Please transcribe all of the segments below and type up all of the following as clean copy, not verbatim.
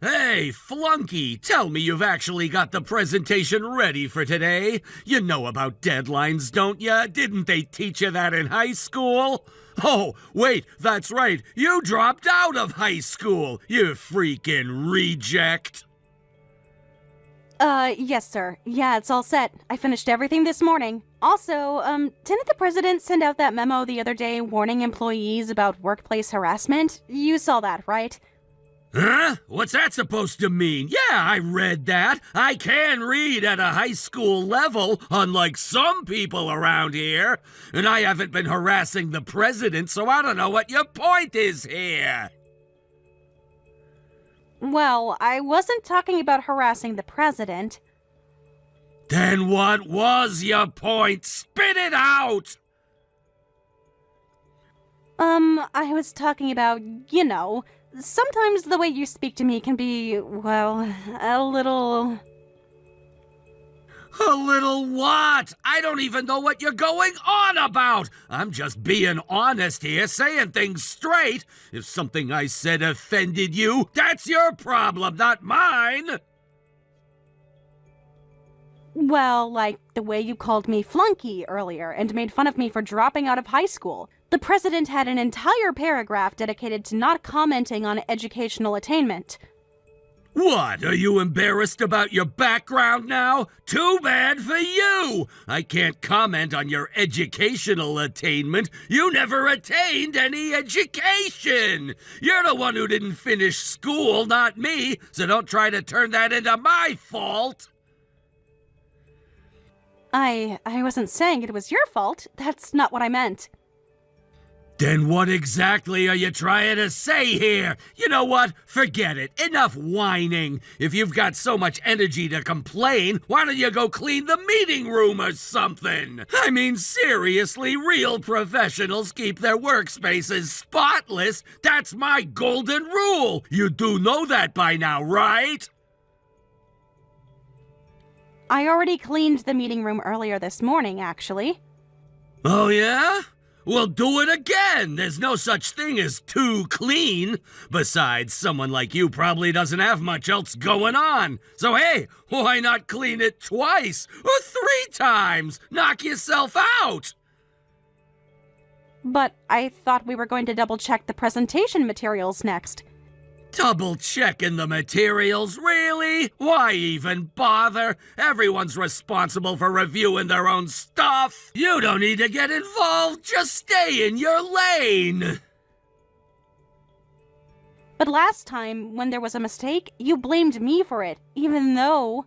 Hey, flunky, tell me you've actually got the presentation ready for today. You know about deadlines, don't ya? Didn't they teach you that in high school? Oh, wait, that's right. You dropped out of high school, you freaking reject. Yes, sir. Yeah, it's all set. I finished everything this morning. Also, didn't the president send out that memo the other day warning employees about workplace harassment? You saw that, right? Huh? What's that supposed to mean? Yeah, I read that. I can read at a high school level, unlike some people around here. And I haven't been harassing the president, so I don't know what your point is here. Well, I wasn't talking about harassing the president. Then what was your point? Spit it out! I was talking about, sometimes the way you speak to me can be, well, a little... A little what? I don't even know what you're going on about. I'm just being honest here, saying things straight. If something I said offended you, that's your problem, not mine. Well, like the way you called me flunky earlier and made fun of me for dropping out of high school. The president had an entire paragraph dedicated to not commenting on educational attainment. What, are you embarrassed about your background now? Too bad for you! I can't comment on your educational attainment. You never attained any education! You're the one who didn't finish school, not me, so don't try to turn that into my fault! I wasn't saying it was your fault. That's not what I meant. Then what exactly are you trying to say here? You know what? Forget it. Enough whining. If you've got so much energy to complain, why don't you go clean the meeting room or something? I mean, seriously, real professionals keep their workspaces spotless. That's my golden rule. You do know that by now, right? I already cleaned the meeting room earlier this morning, actually. Oh, yeah? Well, do it again! There's no such thing as too clean. Besides, someone like you probably doesn't have much else going on. So hey, why not clean it twice? Or 3 times? Knock yourself out! But I thought we were going to double-check the presentation materials next. Double-checking the materials, really? Why even bother? Everyone's responsible for reviewing their own stuff. You don't need to get involved, just stay in your lane. But last time, when there was a mistake, you blamed me for it, even though...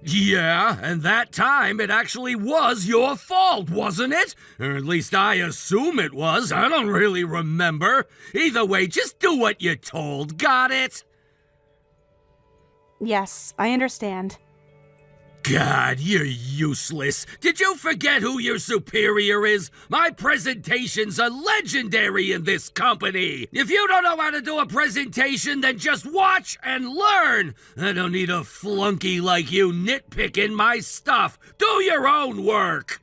Yeah, and that time it actually was your fault, wasn't it? Or at least I assume it was. I don't really remember. Either way, just do what you're told. Got it? Yes, I understand. God, you're useless. Did you forget who your superior is? My presentations are legendary in this company. If you don't know how to do a presentation, then just watch and learn. I don't need a flunky like you nitpicking my stuff. Do your own work.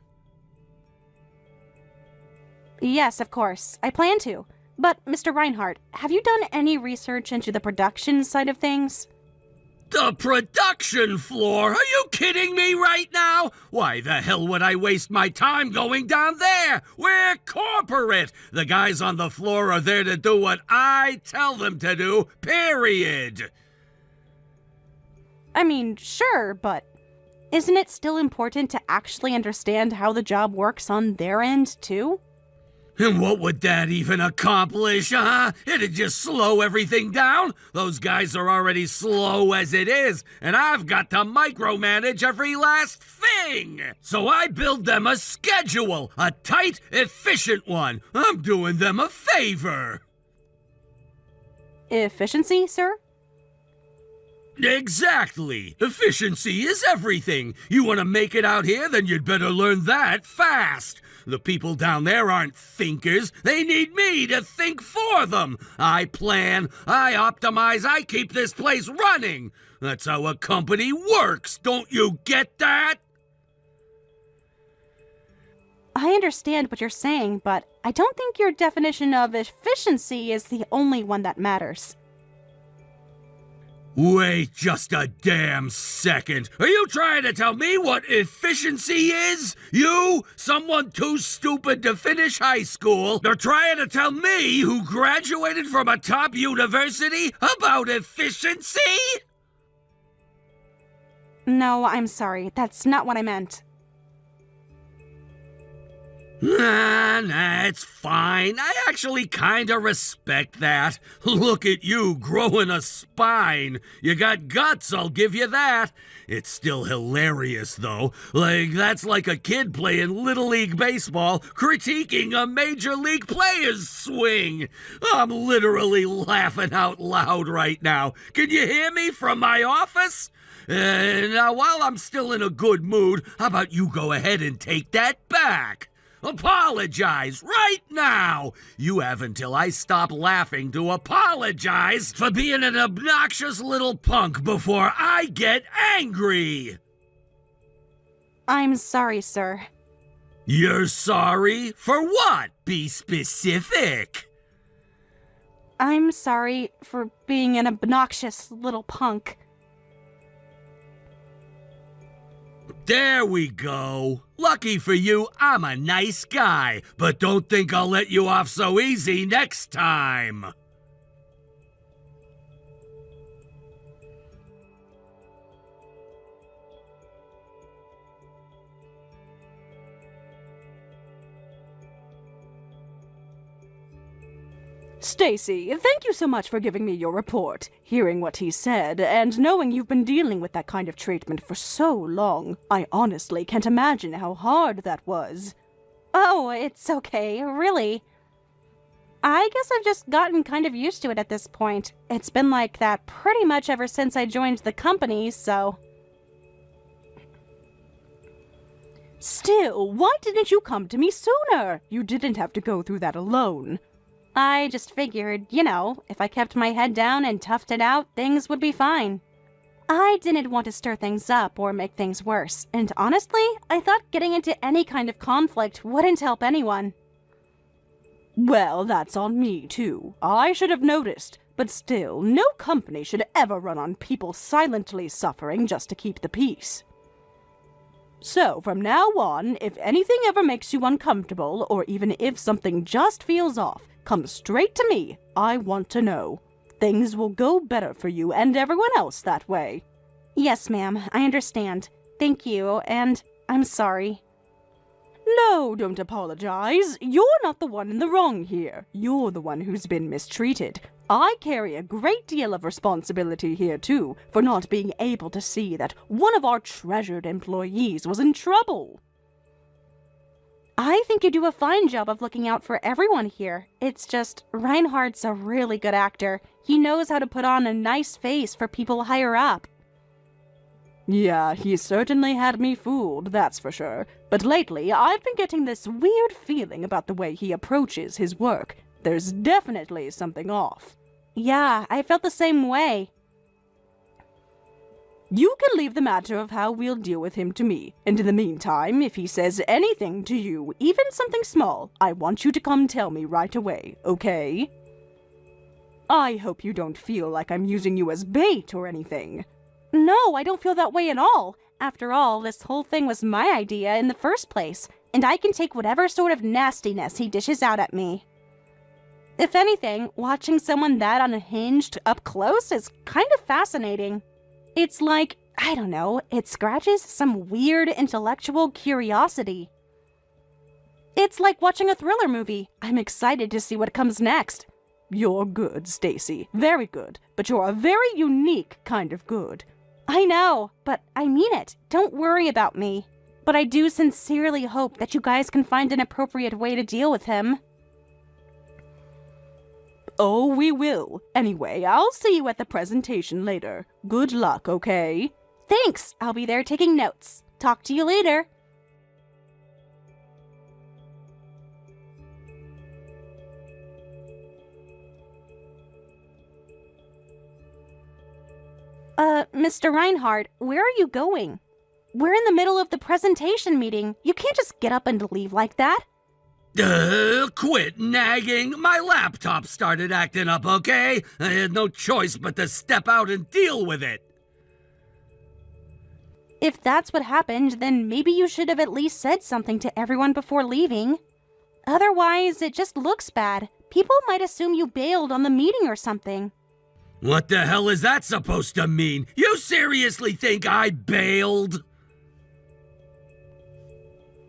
Yes, of course. I plan to. But, Mr. Reinhardt, have you done any research into the production side of things? The production floor? Are you kidding me right now? Why the hell would I waste my time going down there? We're corporate. The guys on the floor are there to do what I tell them to do, period. I mean, sure, but isn't it still important to actually understand how the job works on their end, too? And what would that even accomplish, huh? It'd just slow everything down. Those guys are already slow as it is, and I've got to micromanage every last thing. So I build them a schedule, a tight, efficient one. I'm doing them a favor. Efficiency, sir? Exactly. Efficiency is everything. You want to make it out here, then you'd better learn that fast. The people down there aren't thinkers. They need me to think for them. I plan, I optimize, I keep this place running. That's how a company works. Don't you get that? I understand what you're saying, but I don't think your definition of efficiency is the only one that matters. Wait just a damn second. Are you trying to tell me what efficiency is? You, someone too stupid to finish high school, are trying to tell me, who graduated from a top university, about efficiency? No, I'm sorry. That's not what I meant. Nah, it's fine. I actually kinda respect that. Look at you growing a spine. You got guts, I'll give you that. It's still hilarious, though. That's like a kid playing Little League Baseball critiquing a Major League player's swing. I'm literally laughing out loud right now. Can you hear me from my office? Now, while I'm still in a good mood, how about you go ahead and take that back? Apologize right now! You have until I stop laughing to apologize for being an obnoxious little punk before I get angry! I'm sorry, sir. You're sorry? For what? Be specific! I'm sorry for being an obnoxious little punk. There we go. Lucky for you, I'm a nice guy, but don't think I'll let you off so easy next time. Stacy, thank you so much for giving me your report. Hearing what he said, and knowing you've been dealing with that kind of treatment for so long, I honestly can't imagine how hard that was. Oh, it's okay, really. I guess I've just gotten kind of used to it at this point. It's been like that pretty much ever since I joined the company, so... Still, why didn't you come to me sooner? You didn't have to go through that alone. I just figured, if I kept my head down and toughed it out, things would be fine. I didn't want to stir things up or make things worse, and honestly, I thought getting into any kind of conflict wouldn't help anyone. Well, that's on me, too. I should have noticed, but still, no company should ever run on people silently suffering just to keep the peace. So, from now on, if anything ever makes you uncomfortable, or even if something just feels off, come straight to me. I want to know. Things will go better for you and everyone else that way. Yes, ma'am. I understand. Thank you, and I'm sorry. No, don't apologize. You're not the one in the wrong here. You're the one who's been mistreated. I carry a great deal of responsibility here, too, for not being able to see that one of our treasured employees was in trouble. I think you do a fine job of looking out for everyone here. It's just, Reinhardt's a really good actor. He knows how to put on a nice face for people higher up. Yeah, he certainly had me fooled, that's for sure. But lately, I've been getting this weird feeling about the way he approaches his work. There's definitely something off. Yeah, I felt the same way. You can leave the matter of how we'll deal with him to me, and in the meantime, if he says anything to you, even something small, I want you to come tell me right away, okay? I hope you don't feel like I'm using you as bait or anything. No, I don't feel that way at all. After all, this whole thing was my idea in the first place, and I can take whatever sort of nastiness he dishes out at me. If anything, watching someone that unhinged up close is kind of fascinating. It's like, I don't know, it scratches some weird intellectual curiosity. It's like watching a thriller movie. I'm excited to see what comes next. You're good, Stacy. Very good. But you're a very unique kind of good. I know, but I mean it. Don't worry about me. But I do sincerely hope that you guys can find an appropriate way to deal with him. Oh, we will. Anyway, I'll see you at the presentation later. Good luck, okay? Thanks. I'll be there taking notes. Talk to you later. Mr. Reinhardt, where are you going? We're in the middle of the presentation meeting. You can't just get up and leave like that. Quit nagging. My laptop started acting up, okay? I had no choice but to step out and deal with it. If that's what happened, then maybe you should have at least said something to everyone before leaving. Otherwise, it just looks bad. People might assume you bailed on the meeting or something. What the hell is that supposed to mean? You seriously think I bailed?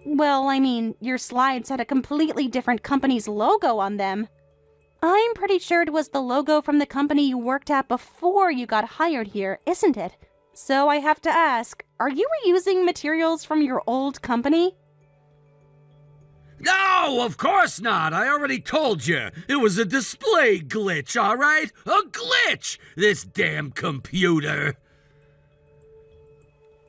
Well, I mean, your slides had a completely different company's logo on them. I'm pretty sure it was the logo from the company you worked at before you got hired here, isn't it? So I have to ask, are you reusing materials from your old company? No, of course not. I already told you. It was a display glitch, all right? A glitch! This damn computer.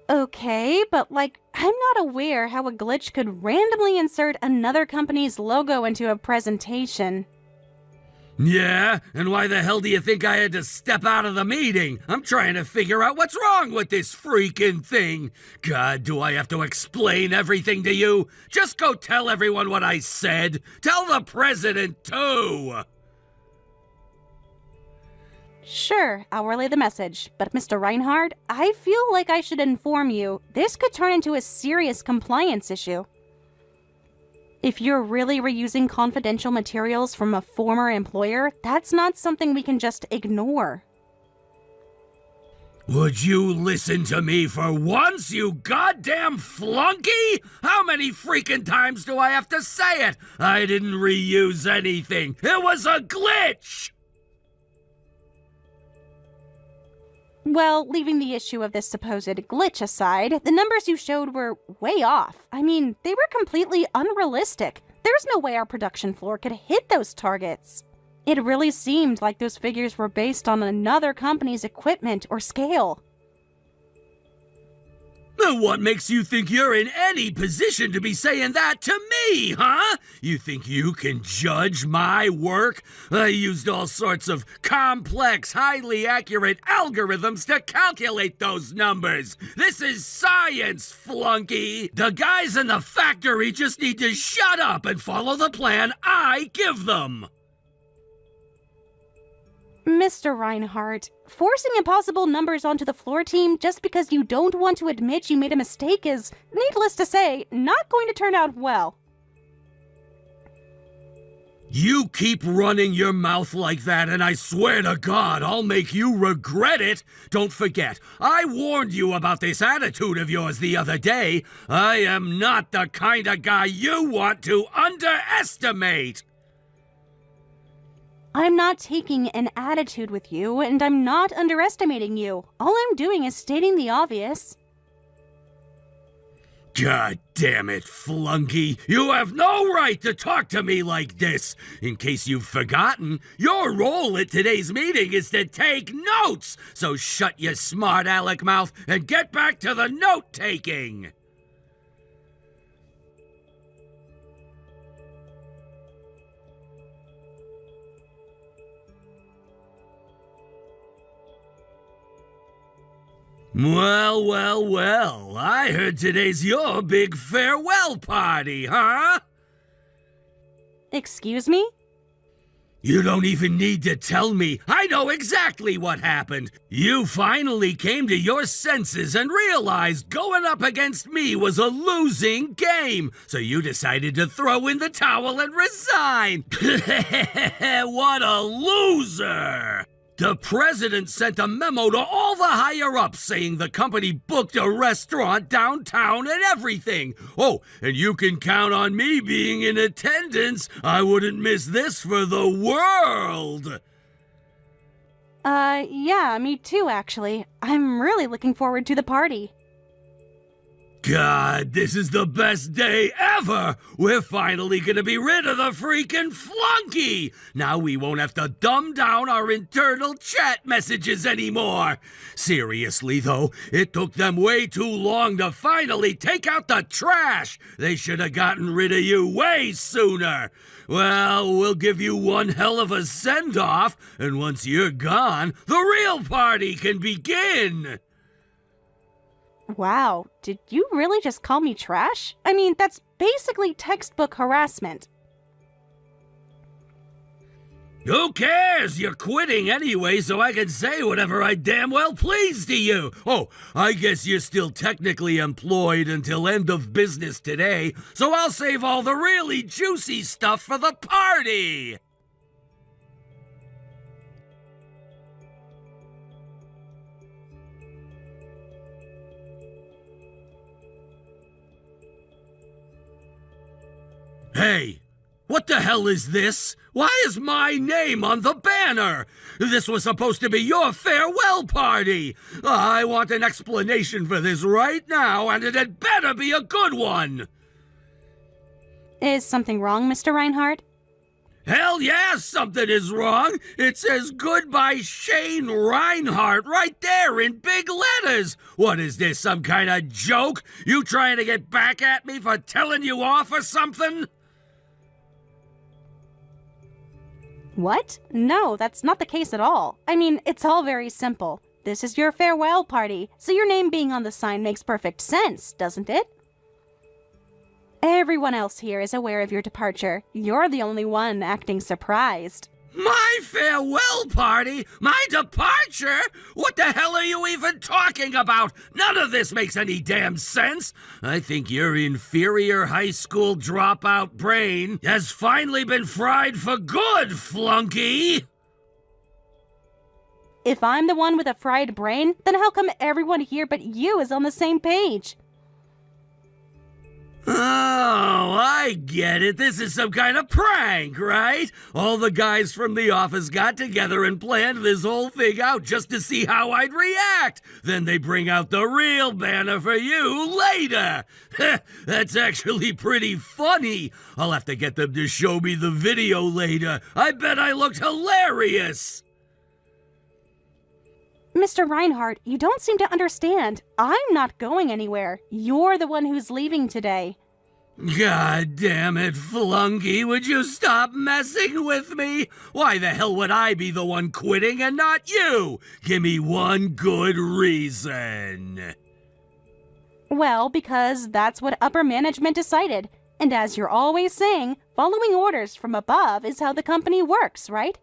Okay, but I'm not aware how a glitch could randomly insert another company's logo into a presentation. Yeah? And why the hell do you think I had to step out of the meeting? I'm trying to figure out what's wrong with this freaking thing. God, do I have to explain everything to you? Just go tell everyone what I said. Tell the president, too. Sure, I'll relay the message, but Mr. Reinhardt, I feel like I should inform you, this could turn into a serious compliance issue. If you're really reusing confidential materials from a former employer, that's not something we can just ignore. Would you listen to me for once, you goddamn flunky? How many freaking times do I have to say it? I didn't reuse anything. It was a glitch! Well, leaving the issue of this supposed glitch aside, the numbers you showed were way off. I mean, they were completely unrealistic. There's no way our production floor could hit those targets. It really seemed like those figures were based on another company's equipment or scale. Then what makes you think you're in any position to be saying that to me, huh? You think you can judge my work? I used all sorts of complex, highly accurate algorithms to calculate those numbers. This is science, flunky. The guys in the factory just need to shut up and follow the plan I give them. Mr. Reinhardt, forcing impossible numbers onto the floor team just because you don't want to admit you made a mistake is, needless to say, not going to turn out well. You keep running your mouth like that, and I swear to God, I'll make you regret it. Don't forget, I warned you about this attitude of yours the other day. I am not the kind of guy you want to underestimate. I'm not taking an attitude with you, and I'm not underestimating you. All I'm doing is stating the obvious. God damn it, flunky. You have no right to talk to me like this. In case you've forgotten, your role at today's meeting is to take notes. So shut your smart aleck mouth and get back to the note-taking. Well, I heard today's your big farewell party, huh? Excuse me? You don't even need to tell me. I know exactly what happened. You finally came to your senses and realized going up against me was a losing game. So you decided to throw in the towel and resign. What a loser! The president sent a memo to all the higher-ups saying the company booked a restaurant downtown and everything. Oh, and you can count on me being in attendance. I wouldn't miss this for the world. Yeah, me too, actually. I'm really looking forward to the party. God, this is the best day ever! We're finally gonna be rid of the freaking flunky! Now we won't have to dumb down our internal chat messages anymore! Seriously though, it took them way too long to finally take out the trash! They should have gotten rid of you way sooner! Well, we'll give you one hell of a send-off, and once you're gone, the real party can begin! Wow, did you really just call me trash? I mean, that's basically textbook harassment. Who cares? You're quitting anyway, so I can say whatever I damn well please to you. Oh, I guess you're still technically employed until end of business today, so I'll save all the really juicy stuff for the party. Hey, what the hell is this? Why is my name on the banner? This was supposed to be your farewell party. I want an explanation for this right now, and it had better be a good one. Is something wrong, Mr. Reinhardt? Hell yeah, something is wrong. It says goodbye Shane Reinhardt right there in big letters. What is this, some kind of joke? You trying to get back at me for telling you off or something? What? No, that's not the case at all. I mean, it's all very simple. This is your farewell party, so your name being on the sign makes perfect sense, doesn't it? Everyone else here is aware of your departure. You're the only one acting surprised. My farewell party? My departure? What the hell are you even talking about? None of this makes any damn sense. I think your inferior high school dropout brain has finally been fried for good, flunky. If I'm the one with a fried brain, then how come everyone here but you is on the same page? Oh, I get it. This is some kind of prank, right? All the guys from the office got together and planned this whole thing out just to see how I'd react. Then they bring out the real banner for you later. That's actually pretty funny. I'll have to get them to show me the video later. I bet I looked hilarious. Mr. Reinhardt, you don't seem to understand. I'm not going anywhere. You're the one who's leaving today. God damn it, flunky, would you stop messing with me? Why the hell would I be the one quitting and not you? Give me one good reason. Well, because that's what upper management decided. And as you're always saying, following orders from above is how the company works, right?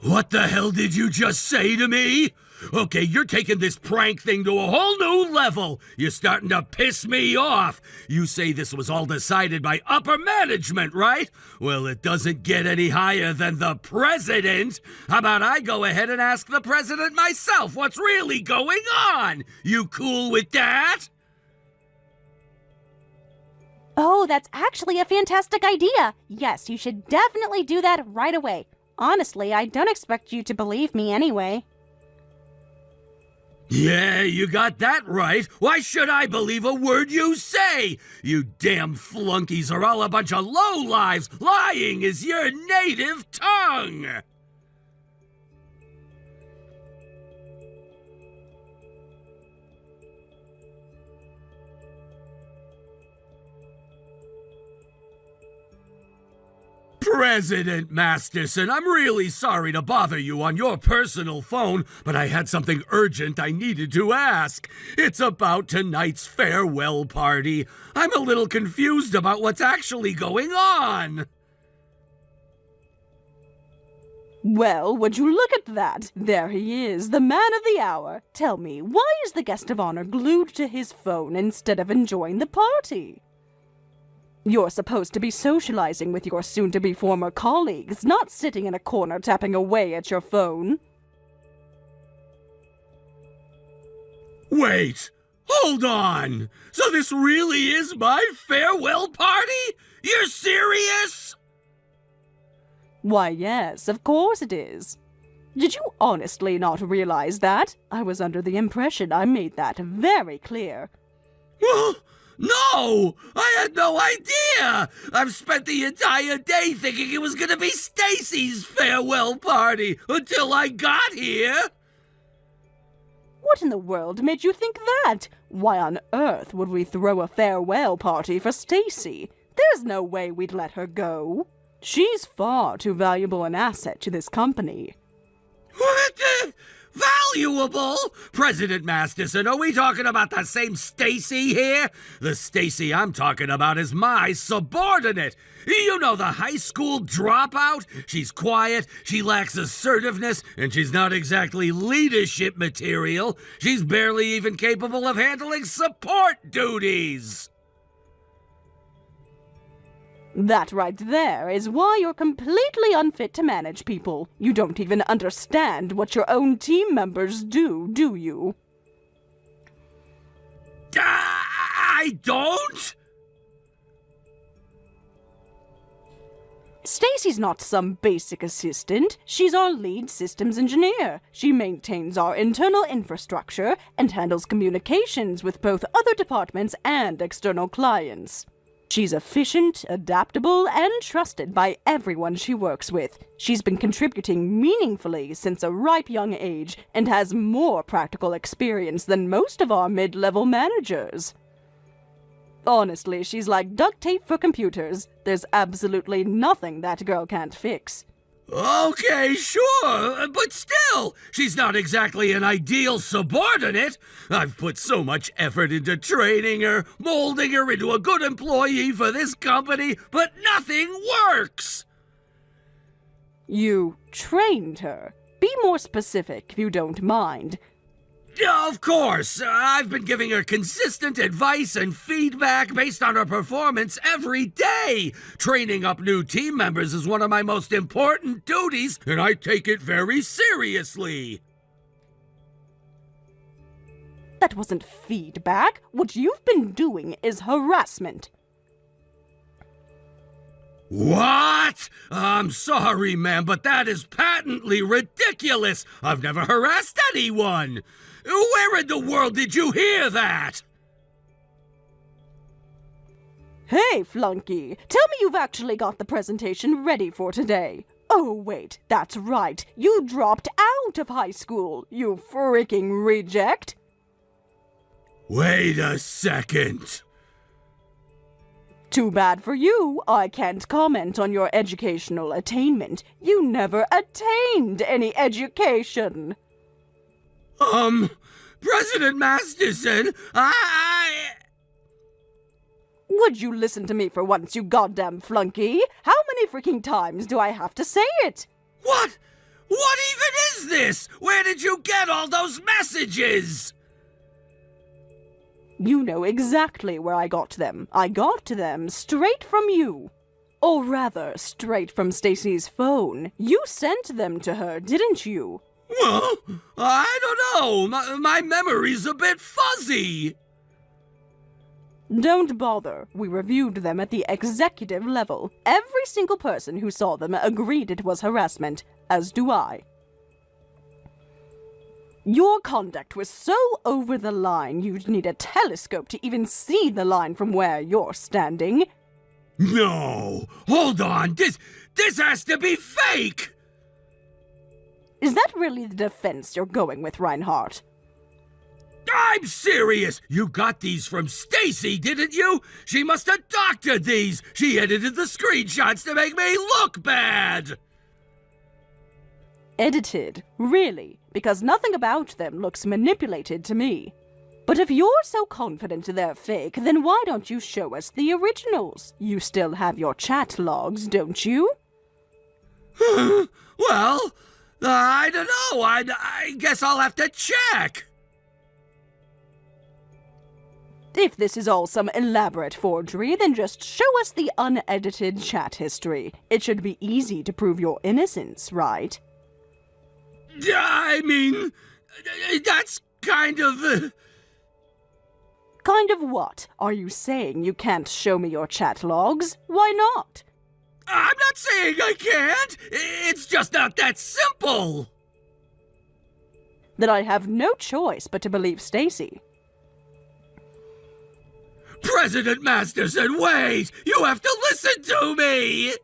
What the hell did you just say to me? Okay, you're taking this prank thing to a whole new level. You're starting to piss me off. You say this was all decided by upper management, right? Well, it doesn't get any higher than the president. How about I go ahead and ask the president myself what's really going on? You cool with that? Oh, that's actually a fantastic idea. Yes, you should definitely do that right away. Honestly, I don't expect you to believe me anyway. Yeah, you got that right. Why should I believe a word you say? You damn flunkies are all a bunch of lowlives. Lying is your native tongue. President Masterson, I'm really sorry to bother you on your personal phone, but I had something urgent I needed to ask. It's about tonight's farewell party. I'm a little confused about what's actually going on. Well, would you look at that? There he is, the man of the hour. Tell me, why is the guest of honor glued to his phone instead of enjoying the party? You're supposed to be socializing with your soon-to-be former colleagues, not sitting in a corner tapping away at your phone. Wait, hold on. So this really is my farewell party? You're serious? Why, yes, of course it is. Did you honestly not realize that? I was under the impression I made that very clear. Well, no! I had no idea! I've spent the entire day thinking it was gonna be Stacy's farewell party until I got here! What in the world made you think that? Why on earth would we throw a farewell party for Stacy? There's no way we'd let her go. She's far too valuable an asset to this company. What the... valuable? President Masterson, are we talking about the same Stacy here? The Stacy I'm talking about is my subordinate. You know, the high school dropout? She's quiet, she lacks assertiveness, and she's not exactly leadership material. She's barely even capable of handling support duties. That right there is why you're completely unfit to manage people. You don't even understand what your own team members do you? I don't? Stacy's not some basic assistant. She's our lead systems engineer. She maintains our internal infrastructure and handles communications with both other departments and external clients. She's efficient, adaptable, and trusted by everyone she works with. She's been contributing meaningfully since a ripe young age and has more practical experience than most of our mid-level managers. Honestly, she's like duct tape for computers. There's absolutely nothing that girl can't fix. Okay, sure, but still, she's not exactly an ideal subordinate. I've put so much effort into training her, molding her into a good employee for this company, but nothing works. You trained her. Be more specific, if you don't mind. Of course, I've been giving her consistent advice and feedback based on her performance every day. Training up new team members is one of my most important duties, and I take it very seriously. That wasn't feedback. What you've been doing is harassment. What? I'm sorry, ma'am, but that is patently ridiculous. I've never harassed anyone. Where in the world did you hear that? Hey, flunky, tell me you've actually got the presentation ready for today. Oh, wait, that's right. You dropped out of high school, you freaking reject. Wait a second. Too bad for you. I can't comment on your educational attainment. You never attained any education. President Masterson, Would you listen to me for once, you goddamn flunky? How many freaking times do I have to say it? What? What even is this? Where did you get all those messages? You know exactly where I got them. I got them straight from you. Or rather, straight from Stacy's phone. You sent them to her, didn't you? Well, I don't know. My memory's a bit fuzzy. Don't bother. We reviewed them at the executive level. Every single person who saw them agreed it was harassment, as do I. Your conduct was so over the line you'd need a telescope to even see the line from where you're standing. No! Hold on! This has to be fake! Is that really the defense you're going with, Reinhardt? I'm serious! You got these from Stacy, didn't you? She must have doctored these! She edited the screenshots to make me look bad! Edited? Really? Because nothing about them looks manipulated to me. But if you're so confident they're fake, then why don't you show us the originals? You still have your chat logs, don't you? Well, I don't know. I guess I'll have to check. If this is all some elaborate forgery, then just show us the unedited chat history. It should be easy to prove your innocence, right? I mean, that's kind of... Kind of what? Are you saying you can't show me your chat logs? Why not? I'm not saying I can't. It's just not that simple. Then I have no choice but to believe Stacy. President Masterson, wait! You have to listen to me!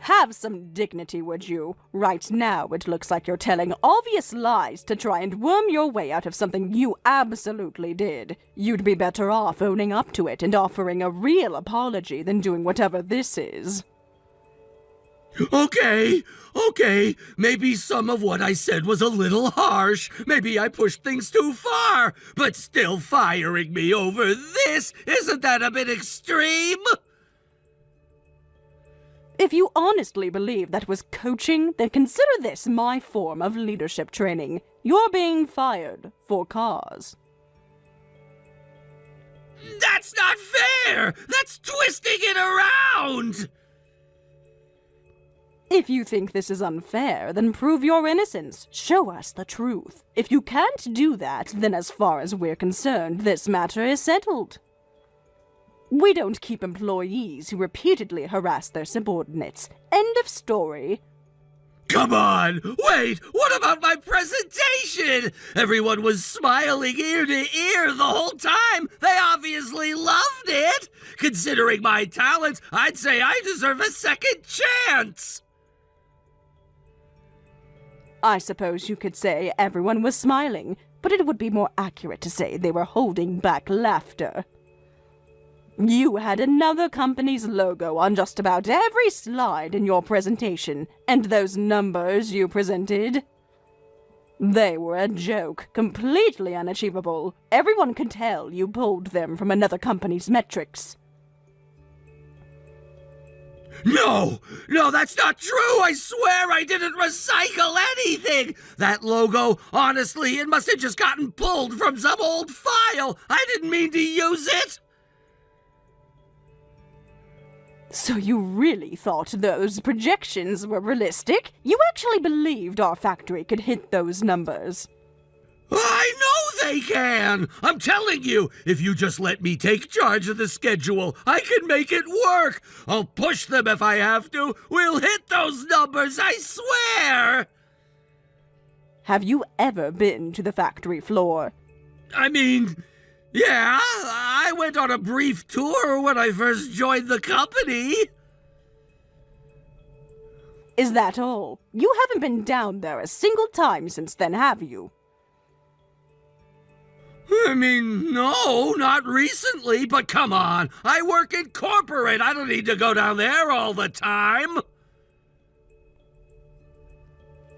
Have some dignity, would you? Right now, it looks like you're telling obvious lies to try and worm your way out of something you absolutely did. You'd be better off owning up to it and offering a real apology than doing whatever this is. Okay, maybe some of what I said was a little harsh. Maybe I pushed things too far. But still firing me over this, isn't that a bit extreme? If you honestly believe that was coaching, then consider this my form of leadership training. You're being fired for cause. That's not fair! That's twisting it around! If you think this is unfair, then prove your innocence. Show us the truth. If you can't do that, then as far as we're concerned, this matter is settled. We don't keep employees who repeatedly harass their subordinates. End of story. Come on! Wait! What about my presentation? Everyone was smiling ear to ear the whole time! They obviously loved it! Considering my talents, I'd say I deserve a second chance! I suppose you could say everyone was smiling, but it would be more accurate to say they were holding back laughter. You had another company's logo on just about every slide in your presentation, and those numbers you presented, they were a joke, completely unachievable. Everyone could tell you pulled them from another company's metrics. No, that's not true! I swear I didn't recycle anything! That logo, honestly, it must have just gotten pulled from some old file! I didn't mean to use it! So you really thought those projections were realistic? You actually believed our factory could hit those numbers? I know they can! I'm telling you, if you just let me take charge of the schedule, I can make it work! I'll push them if I have to! We'll hit those numbers, I swear! Have you ever been to the factory floor? I mean, yeah, I went on a brief tour when I first joined the company. Is that all? You haven't been down there a single time since then, have you? I mean, no, not recently, but come on. I work in corporate. I don't need to go down there all the time.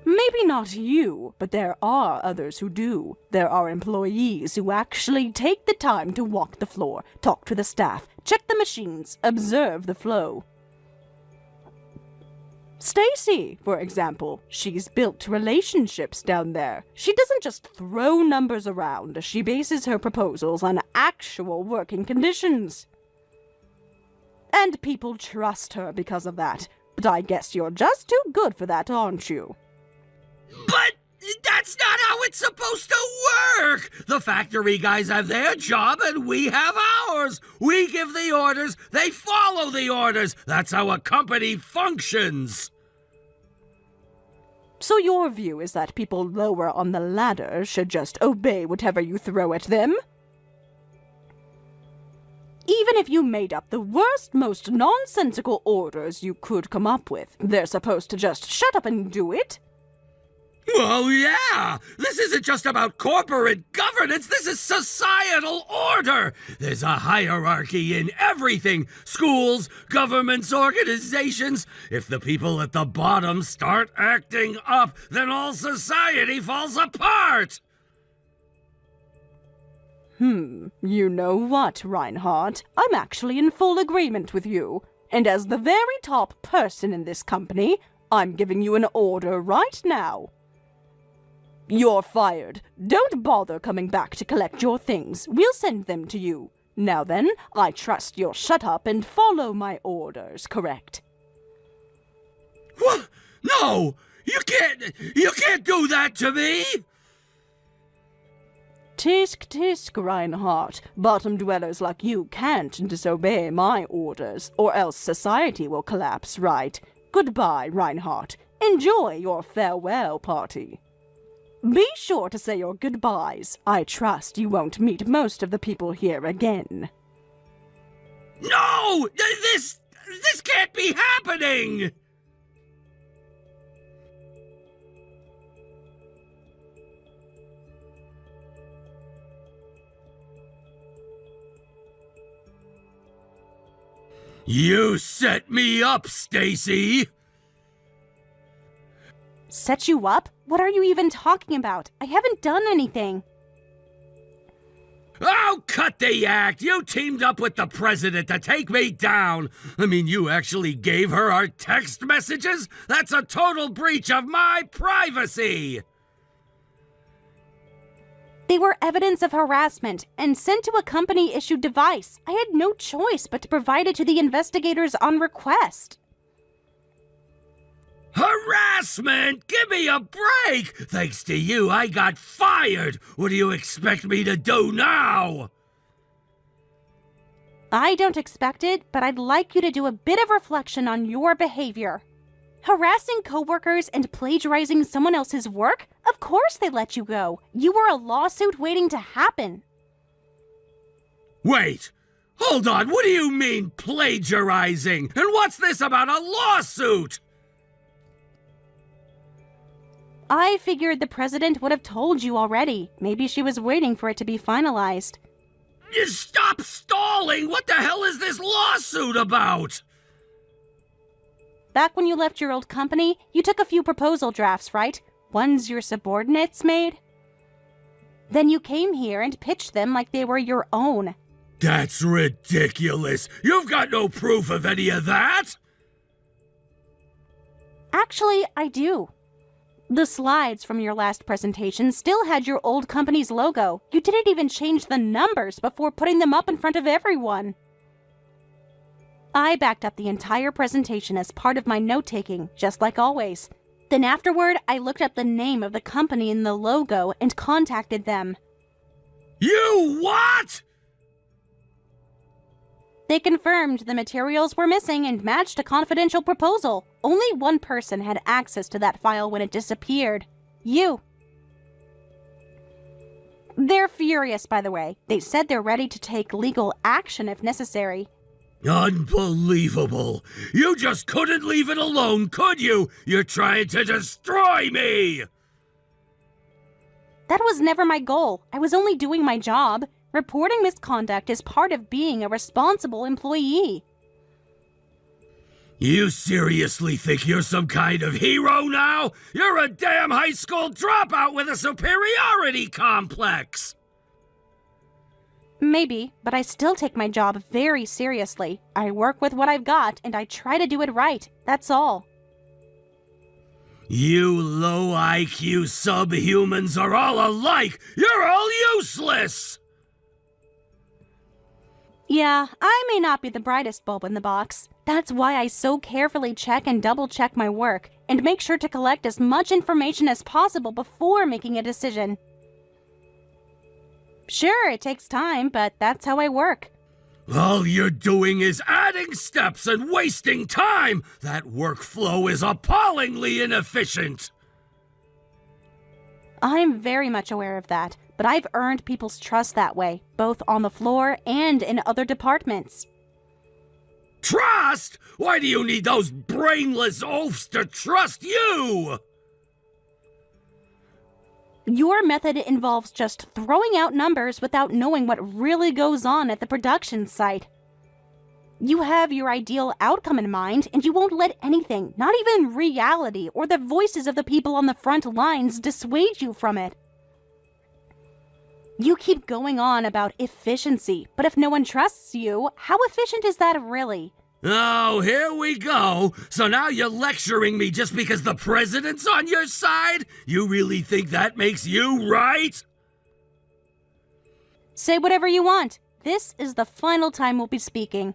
Maybe not you, but there are others who do. There are employees who actually take the time to walk the floor, talk to the staff, check the machines, observe the flow. Stacy, for example, she's built relationships down there. She doesn't just throw numbers around, she bases her proposals on actual working conditions. And people trust her because of that. But I guess you're just too good for that, aren't you? But that's not how it's supposed to work! The factory guys have their job and we have ours! We give the orders, they follow the orders! That's how a company functions! So your view is that people lower on the ladder should just obey whatever you throw at them? Even if you made up the worst, most nonsensical orders you could come up with, they're supposed to just shut up and do it? Well, yeah! This isn't just about corporate governance, this is societal order! There's a hierarchy in everything! Schools, governments, organizations. If the people at the bottom start acting up, then all society falls apart! You know what, Reinhardt? I'm actually in full agreement with you. And as the very top person in this company, I'm giving you an order right now. You're fired. Don't bother coming back to collect your things. We'll send them to you. Now then, I trust you'll shut up and follow my orders, correct? What? No! You can't do that to me! Tisk tisk, Reinhardt. Bottom dwellers like you can't disobey my orders, or else society will collapse, right? Goodbye, Reinhardt. Enjoy your farewell party. Be sure to say your goodbyes. I trust you won't meet most of the people here again. No! This can't be happening! You set me up, Stacy! Set you up? What are you even talking about? I haven't done anything. Oh, cut the act! You teamed up with the president to take me down! I mean, you actually gave her our text messages? That's a total breach of my privacy! They were evidence of harassment and sent to a company-issued device. I had no choice but to provide it to the investigators on request. Harassment? Give me a break! Thanks to you, I got fired! What do you expect me to do now? I don't expect it, but I'd like you to do a bit of reflection on your behavior. Harassing coworkers and plagiarizing someone else's work? Of course they let you go. You were a lawsuit waiting to happen. Wait! Hold on, what do you mean, plagiarizing? And what's this about a lawsuit? I figured the president would have told you already. Maybe she was waiting for it to be finalized. You stop stalling! What the hell is this lawsuit about? Back when you left your old company, you took a few proposal drafts, right? Ones your subordinates made? Then you came here and pitched them like they were your own. That's ridiculous! You've got no proof of any of that! Actually, I do. The slides from your last presentation still had your old company's logo. You didn't even change the numbers before putting them up in front of everyone. I backed up the entire presentation as part of my note-taking, just like always. Then afterward, I looked up the name of the company in the logo and contacted them. You what? They confirmed the materials were missing and matched a confidential proposal. Only one person had access to that file when it disappeared. You. They're furious, by the way. They said they're ready to take legal action if necessary. Unbelievable! You just couldn't leave it alone, could you? You're trying to destroy me! That was never my goal. I was only doing my job. Reporting misconduct is part of being a responsible employee. You seriously think you're some kind of hero now? You're a damn high school dropout with a superiority complex! Maybe, but I still take my job very seriously. I work with what I've got, and I try to do it right. That's all. You low IQ subhumans are all alike! You're all useless! Yeah, I may not be the brightest bulb in the box. That's why I so carefully check and double-check my work, and make sure to collect as much information as possible before making a decision. Sure, it takes time, but that's how I work. All you're doing is adding steps and wasting time! That workflow is appallingly inefficient! I'm very much aware of that, but I've earned people's trust that way, both on the floor and in other departments. Trust? Why do you need those brainless oafs to trust you? Your method involves just throwing out numbers without knowing what really goes on at the production site. You have your ideal outcome in mind, and you won't let anything, not even reality or the voices of the people on the front lines, dissuade you from it. You keep going on about efficiency, but if no one trusts you, how efficient is that really? Oh, here we go. So now you're lecturing me just because the president's on your side? You really think that makes you right? Say whatever you want. This is the final time we'll be speaking.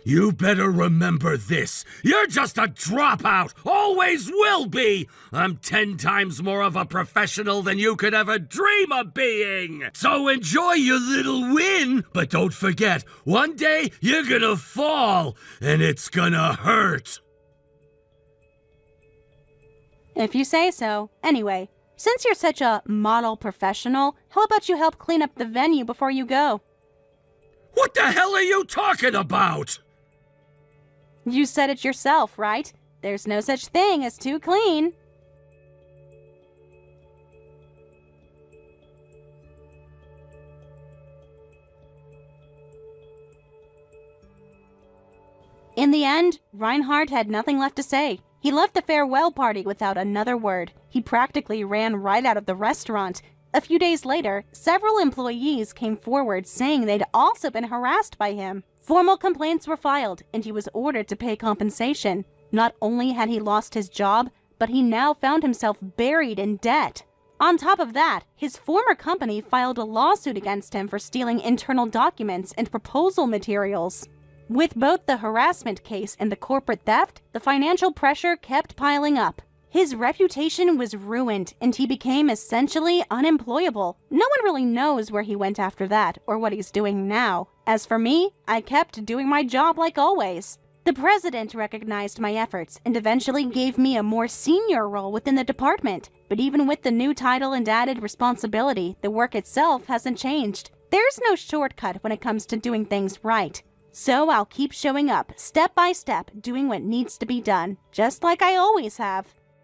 You better remember this. You're just a dropout. Always will be. I'm 10 times more of a professional than you could ever dream of being. So enjoy your little win. But don't forget, one day you're gonna fall, and it's gonna hurt. If you say so. Anyway, since you're such a model professional, how about you help clean up the venue before you go? What the hell are you talking about? You said it yourself, right? There's no such thing as too clean. In the end, Reinhardt had nothing left to say. He left the farewell party without another word. He practically ran right out of the restaurant. A few days later, several employees came forward saying they'd also been harassed by him. Formal complaints were filed, and he was ordered to pay compensation. Not only had he lost his job, but he now found himself buried in debt. On top of that, his former company filed a lawsuit against him for stealing internal documents and proposal materials. With both the harassment case and the corporate theft, the financial pressure kept piling up. His reputation was ruined, and he became essentially unemployable. No one really knows where he went after that or what he's doing now. As for me, I kept doing my job like always. The president recognized my efforts and eventually gave me a more senior role within the department. But even with the new title and added responsibility, the work itself hasn't changed. There's no shortcut when it comes to doing things right. So I'll keep showing up, step by step, doing what needs to be done, just like I always have.